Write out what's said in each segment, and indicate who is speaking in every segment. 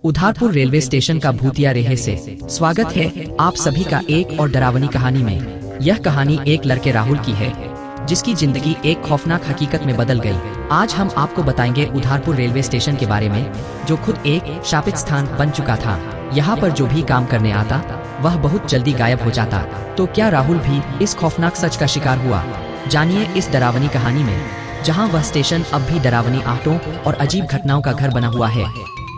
Speaker 1: उधारपुर railway station का भूतिया रेहे से स्वागत है आप सभी का एक और डरावनी कहानी में। यह कहानी एक लड़के राहुल की है जिसकी जिंदगी एक खौफनाक हकीकत में बदल गई। आज हम आपको बताएंगे उधारपुर रेलवे स्टेशन के बारे में, जो खुद एक शापित स्थान बन चुका था। यहाँ पर जो भी काम करने आता वह बहुत जल्दी गायब हो जाता। तो क्या राहुल भी इस खौफनाक सच का शिकार हुआ? जानिए इस डरावनी कहानी में, जहाँ वह स्टेशन अब भी डरावनी आहटों और अजीब घटनाओं का घर बना हुआ है।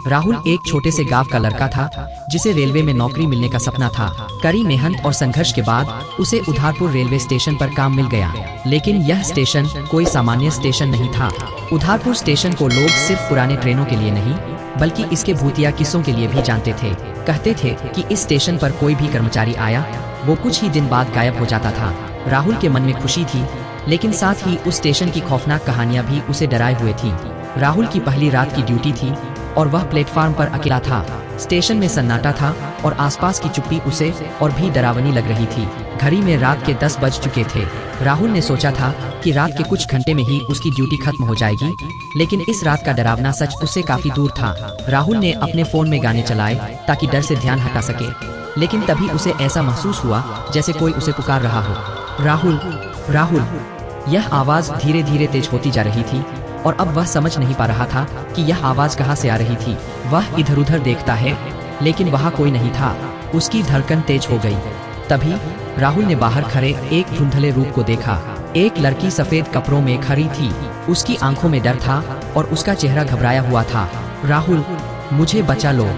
Speaker 1: राहुल एक छोटे से गांव का लड़का था जिसे रेलवे में नौकरी मिलने का सपना था। कड़ी मेहनत और संघर्ष के बाद उसे उधारपुर रेलवे स्टेशन पर काम मिल गया। लेकिन यह स्टेशन कोई सामान्य स्टेशन नहीं था। उधारपुर स्टेशन को लोग सिर्फ पुराने ट्रेनों के लिए नहीं बल्कि इसके भूतिया किस्सों के लिए भी जानते थे। कहते थे कि इस स्टेशन पर कोई भी कर्मचारी आया वो कुछ ही दिन बाद गायब हो जाता था। राहुल के मन में खुशी थी, लेकिन साथ ही उस स्टेशन की खौफनाक कहानियां भी उसे डराए हुए थी। राहुल की पहली रात की ड्यूटी थी और वह प्लेटफार्म पर अकेला था। स्टेशन में सन्नाटा था और आसपास की चुप्पी उसे और भी डरावनी लग रही थी। घड़ी में रात के 10 बज चुके थे। राहुल ने सोचा था कि रात के कुछ घंटे में ही उसकी ड्यूटी खत्म हो जाएगी, लेकिन इस रात का डरावना सच उससे काफी दूर था। राहुल ने अपने फोन में गाने चलाए ताकि डर से ध्यान हटा सके, लेकिन तभी उसे ऐसा महसूस हुआ जैसे कोई उसे पुकार रहा हो। राहुल, राहुल। यह आवाज धीरे धीरे तेज होती जा रही थी और अब वह समझ नहीं पा रहा था कि यह आवाज कहां से आ रही थी। वह इधर उधर देखता है, लेकिन वहां कोई नहीं था। उसकी धड़कन तेज हो गई। तभी राहुल ने बाहर खड़े एक धुंधले रूप को देखा। एक लड़की सफेद कपड़ों में खड़ी थी। उसकी आंखों में डर था और उसका चेहरा घबराया हुआ था। राहुल, मुझे बचा लो,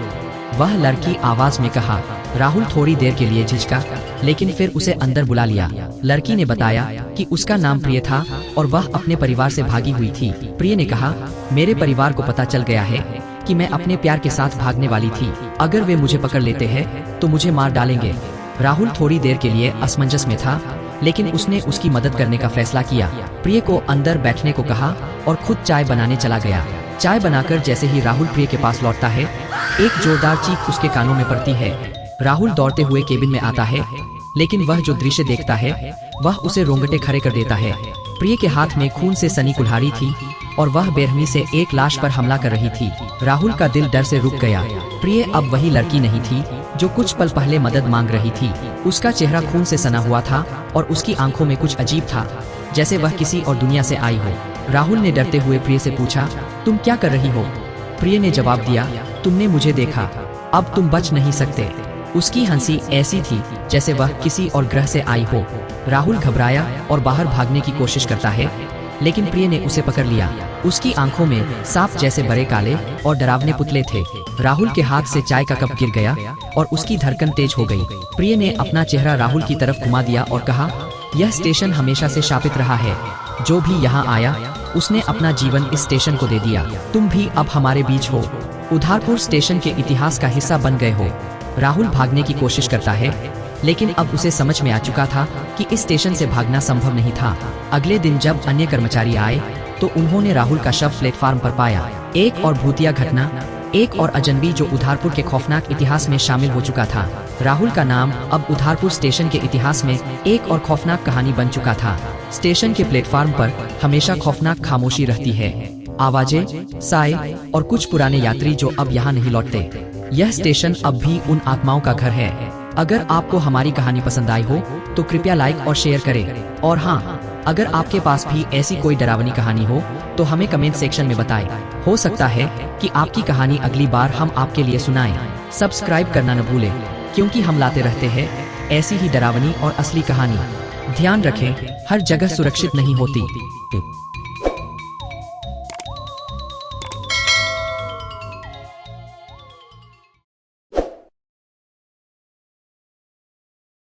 Speaker 1: वह लड़की आवाज में कहा। राहुल थोड़ी देर के लिए झिझका, लेकिन फिर उसे अंदर बुला लिया। लड़की ने बताया कि उसका नाम प्रिय था और वह अपने परिवार से भागी हुई थी। प्रिय ने कहा, मेरे परिवार को पता चल गया है कि मैं अपने प्यार के साथ भागने वाली थी। अगर वे मुझे पकड़ लेते हैं तो मुझे मार डालेंगे। राहुल थोड़ी देर के लिए असमंजस में था, लेकिन उसने उसकी मदद करने का फैसला किया। प्रिय को अंदर बैठने को कहा और खुद चाय बनाने चला गया। चाय बनाकर जैसे ही राहुल प्रिय के पास लौटता है, एक जोरदार चीख उसके कानों में पड़ती है। राहुल दौड़ते हुए केबिन में आता है, लेकिन वह जो दृश्य देखता है वह उसे रोंगटे खड़े कर देता है। प्रिय के हाथ में खून से सनी कुल्हाड़ी थी और वह बेरहमी से एक लाश पर हमला कर रही थी। राहुल का दिल डर से रुक गया। प्रिय अब वही लड़की नहीं थी जो कुछ पल पहले मदद मांग रही थी। उसका चेहरा खून से सना हुआ था और उसकी आंखों में कुछ अजीब था, जैसे वह किसी और दुनिया से आई हो। राहुल ने डरते हुए प्रिय से पूछा, तुम क्या कर रही हो? प्रिय ने जवाब दिया, तुमने मुझे देखा, अब तुम बच नहीं सकते। उसकी हंसी ऐसी थी जैसे वह किसी और ग्रह से आई हो। राहुल घबराया और बाहर भागने की कोशिश करता है, लेकिन प्रिय ने उसे पकड़ लिया। उसकी आंखों में सांप जैसे बड़े काले और डरावने पुतले थे। राहुल के हाथ से चाय का कप गिर गया और उसकी धड़कन तेज हो गई। प्रिय ने अपना चेहरा राहुल की तरफ घुमा दिया और कहा, यह स्टेशन हमेशा से शापित रहा है। जो भी यहाँ आया उसने अपना जीवन इस स्टेशन को दे दिया। तुम भी अब हमारे बीच हो, उधारपुर स्टेशन के इतिहास का हिस्सा बन गए हो। राहुल भागने की कोशिश करता है, लेकिन अब उसे समझ में आ चुका था कि इस स्टेशन से भागना संभव नहीं था। अगले दिन जब अन्य कर्मचारी आए तो उन्होंने राहुल का शव प्लेटफार्म पर पाया। एक और भूतिया घटना, एक और अजनबी जो उधारपुर के खौफनाक इतिहास में शामिल हो चुका था। राहुल का नाम अब उधारपुर स्टेशन के इतिहास में एक और खौफनाक कहानी बन चुका था। स्टेशन के प्लेटफार्म पर हमेशा खौफनाक खामोशी रहती है। आवाजें, साए और कुछ पुराने यात्री जो अब यहाँ नहीं लौटते। यह स्टेशन अब भी उन आत्माओं का घर है। अगर आपको हमारी कहानी पसंद आई हो तो कृपया लाइक और शेयर करें। और हाँ, अगर आपके पास भी ऐसी कोई डरावनी कहानी हो तो हमें कमेंट सेक्शन में बताएं। हो सकता है कि आपकी कहानी अगली बार हम आपके लिए सुनाएं। सब्सक्राइब करना न भूलें, क्योंकि हम लाते रहते हैं ऐसी ही डरावनी और असली कहानी। ध्यान रखें, हर जगह सुरक्षित नहीं होती।